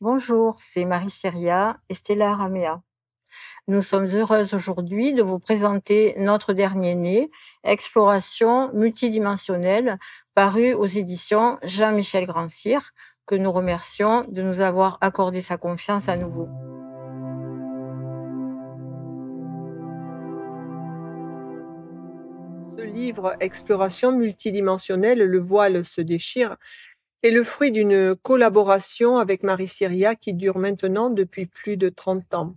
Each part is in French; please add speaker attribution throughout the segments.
Speaker 1: Bonjour, c'est Marie Seria et Stella Aramea. Nous sommes heureuses aujourd'hui de vous présenter notre dernier né, Exploration multidimensionnelle, paru aux éditions Jean-Michel Grand-Cyr, que nous remercions de nous avoir accordé sa confiance à nouveau.
Speaker 2: Ce livre, Exploration multidimensionnelle, le voile se déchire, est le fruit d'une collaboration avec Marie Seria qui dure maintenant depuis plus de 30 ans.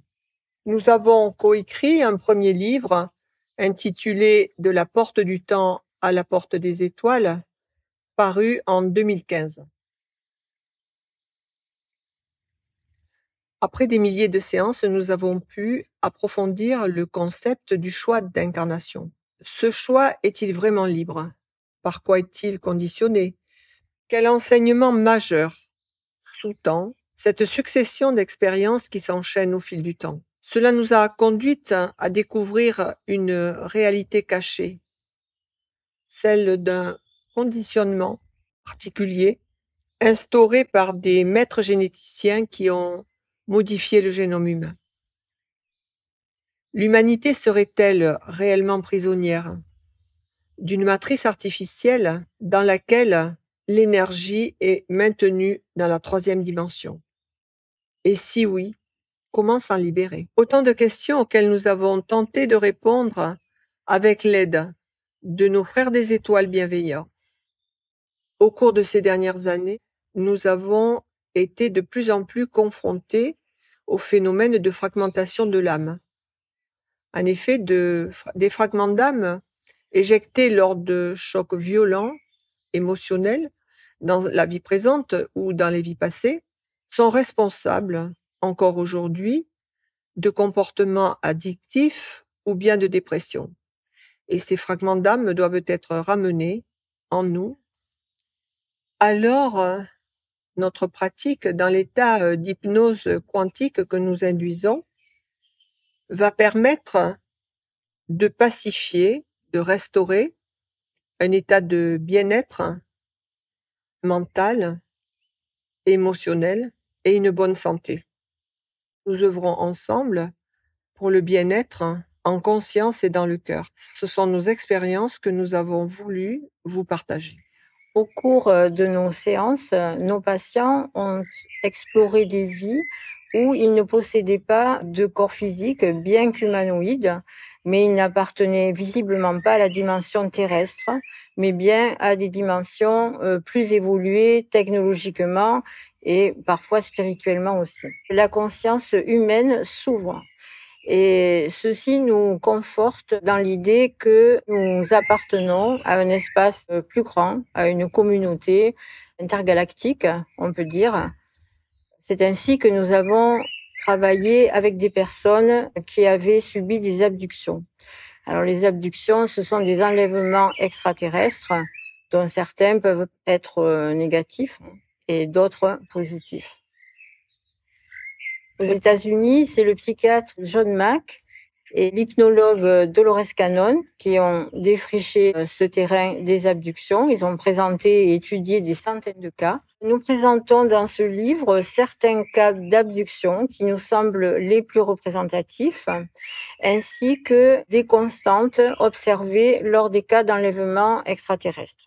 Speaker 2: Nous avons coécrit un premier livre intitulé De la porte du temps à la porte des étoiles, paru en 2015. Après des milliers de séances, nous avons pu approfondir le concept du choix d'incarnation. Ce choix est-il vraiment libre? Par quoi est-il conditionné? Quel enseignement majeur sous-tend cette succession d'expériences qui s'enchaînent au fil du temps? Cela nous a conduites à découvrir une réalité cachée, celle d'un conditionnement particulier instauré par des maîtres généticiens qui ont modifié le génome humain. L'humanité serait-elle réellement prisonnière d'une matrice artificielle dans laquelle l'énergie est maintenue dans la troisième dimension? Et si oui, comment s'en libérer? Autant de questions auxquelles nous avons tenté de répondre avec l'aide de nos frères des étoiles bienveillants. Au cours de ces dernières années, nous avons été de plus en plus confrontés au phénomène de fragmentation de l'âme. En effet, des fragments d'âme éjectés lors de chocs violents, émotionnels, dans la vie présente ou dans les vies passées, sont responsables, encore aujourd'hui, de comportements addictifs ou bien de dépression. Et ces fragments d'âme doivent être ramenés en nous. Alors, notre pratique dans l'état d'hypnose quantique que nous induisons va permettre de pacifier, de restaurer un état de bien-être mental, émotionnel et une bonne santé. Nous œuvrons ensemble pour le bien-être en conscience et dans le cœur. Ce sont nos expériences que nous avons voulu vous partager.
Speaker 1: Au cours de nos séances, nos patients ont exploré des vies où ils ne possédaient pas de corps physique, bien qu'humanoïde, mais ils n'appartenaient visiblement pas à la dimension terrestre, mais bien à des dimensions plus évoluées technologiquement et parfois spirituellement aussi. La conscience humaine s'ouvre. Et ceci nous conforte dans l'idée que nous appartenons à un espace plus grand, à une communauté intergalactique, on peut dire. C'est ainsi que nous avons travaillé avec des personnes qui avaient subi des abductions. Alors les abductions, ce sont des enlèvements extraterrestres dont certains peuvent être négatifs et d'autres positifs. Aux États-Unis, c'est le psychiatre John Mack et l'hypnologue Dolores Cannon qui ont défriché ce terrain des abductions. Ils ont présenté et étudié des centaines de cas. Nous présentons dans ce livre certains cas d'abduction qui nous semblent les plus représentatifs, ainsi que des constantes observées lors des cas d'enlèvement extraterrestre.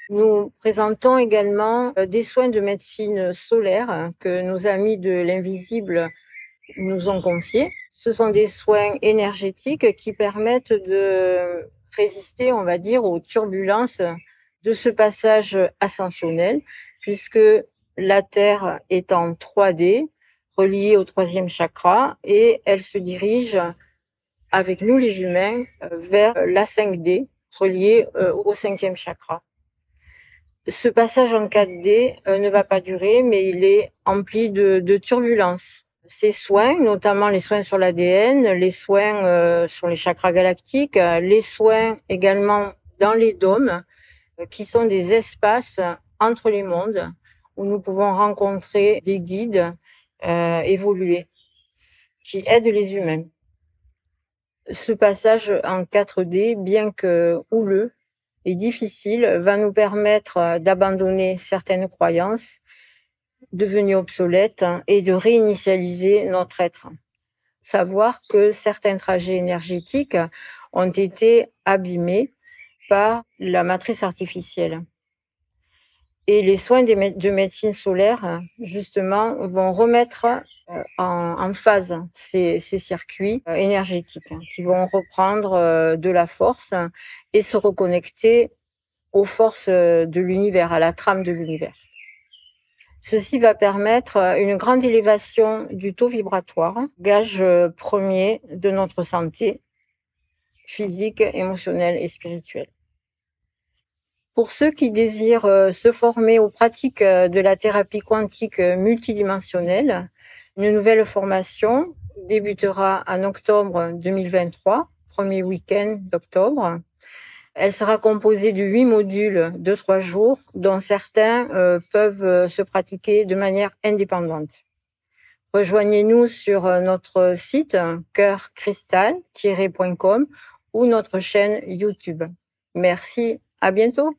Speaker 1: Nous présentons également des soins de médecine solaire que nos amis de l'invisible nous ont confiés. Ce sont des soins énergétiques qui permettent de résister, on va dire, aux turbulences de ce passage ascensionnel, puisque la Terre est en 3D, reliée au troisième chakra, et elle se dirige avec nous les humains vers la 5D, reliée au cinquième chakra. Ce passage en 4D ne va pas durer, mais il est empli de turbulences. Ces soins, notamment les soins sur l'ADN, les soins sur les chakras galactiques, les soins également dans les dômes, qui sont des espaces entre les mondes où nous pouvons rencontrer des guides évolués qui aident les humains. Ce passage en 4D, bien que houleux et difficile, va nous permettre d'abandonner certaines croyances devenus obsolètes et de réinitialiser notre être. Savoir que certains trajets énergétiques ont été abîmés par la matrice artificielle. Et les soins de médecine solaire, justement, vont remettre en phase ces circuits énergétiques qui vont reprendre de la force et se reconnecter aux forces de l'univers, à la trame de l'univers. Ceci va permettre une grande élévation du taux vibratoire, gage premier de notre santé physique, émotionnelle et spirituelle. Pour ceux qui désirent se former aux pratiques de la thérapie quantique multidimensionnelle, une nouvelle formation débutera en octobre 2023, premier week-end d'octobre. Elle sera composée de 8 modules de 3 jours, dont certains peuvent se pratiquer de manière indépendante. Rejoignez-nous sur notre site coeurcristal-com ou notre chaîne YouTube. Merci, à bientôt.